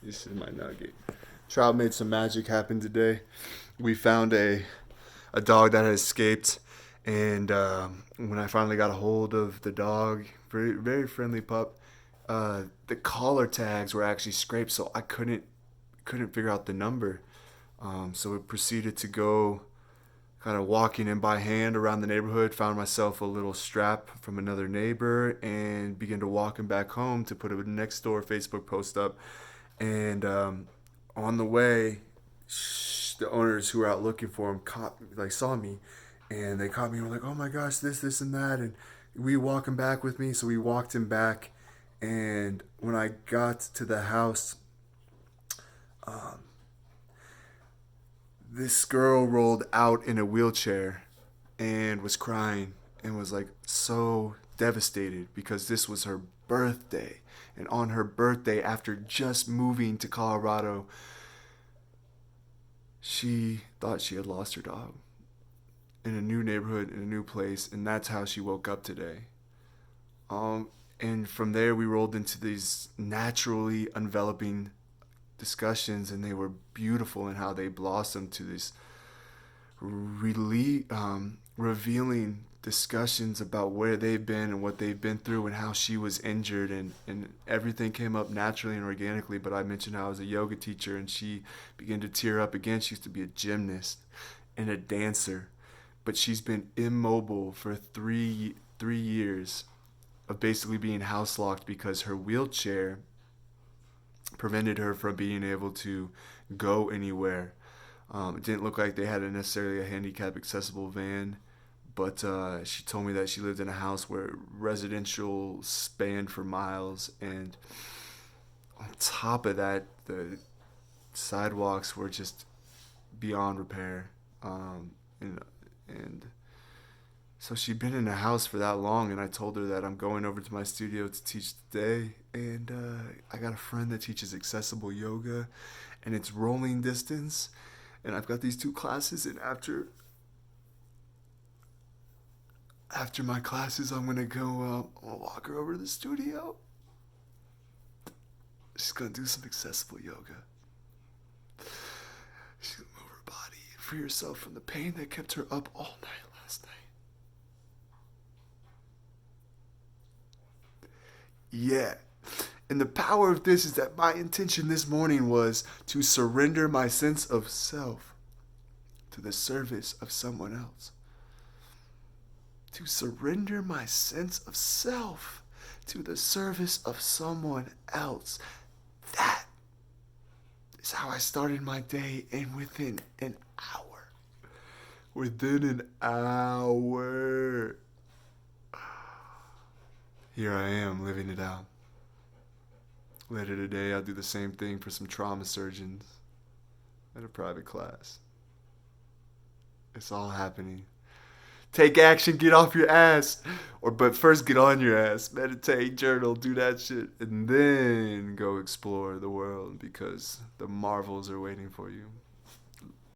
This is my nugget. Trout made some magic happen today. We found a dog that had escaped, and when I finally got a hold of the dog, very very friendly pup, the collar tags were actually scraped, so I couldn't figure out the number. So it proceeded to go kind of walking in by hand around the neighborhood, found myself a little strap from another neighbor, and began to walking back home to put a next door Facebook post up. And on the way, the owners who were out looking for him saw me, and they caught me and were like, "Oh my gosh, this and that," and we walk him back with me. So we walked him back, and when I got to the house, um, this girl rolled out in a wheelchair and was crying and was like so devastated because this was her birthday. And on her birthday, after just moving to Colorado, she thought she had lost her dog in a new neighborhood, in a new place, and that's how she woke up today. And from there, we rolled into these naturally enveloping discussions, and they were beautiful in how they blossomed to this really revealing discussions about where they've been and what they've been through and how she was injured, and everything came up naturally and organically. But I mentioned how I was a yoga teacher, and she began to tear up again. She used to be a gymnast and a dancer, but she's been immobile for three years of basically being house locked because her wheelchair prevented her from being able to go anywhere. It didn't look like they had necessarily a handicap accessible van, but she told me that she lived in a house where residential spanned for miles, and on top of that, the sidewalks were just beyond repair. And so she'd been in a house for that long, and I told her that I'm going over to my studio to teach today, and I got a friend that teaches accessible yoga, and it's rolling distance, and I've got these two classes, and after my classes, I'm gonna go. I'm gonna walk her over to the studio. She's gonna do some accessible yoga. She's gonna move her body, free herself from the pain that kept her up all night last night. Yeah. And the power of this is that my intention this morning was to surrender my sense of self to the service of someone else. To surrender my sense of self to the service of someone else. That is how I started my day, and within an hour, here I am living it out. Later today, I'll do the same thing for some trauma surgeons at a private class. It's all happening. Take action, get off your ass. But first get on your ass. Meditate, journal, do that shit. And then go explore the world because the marvels are waiting for you.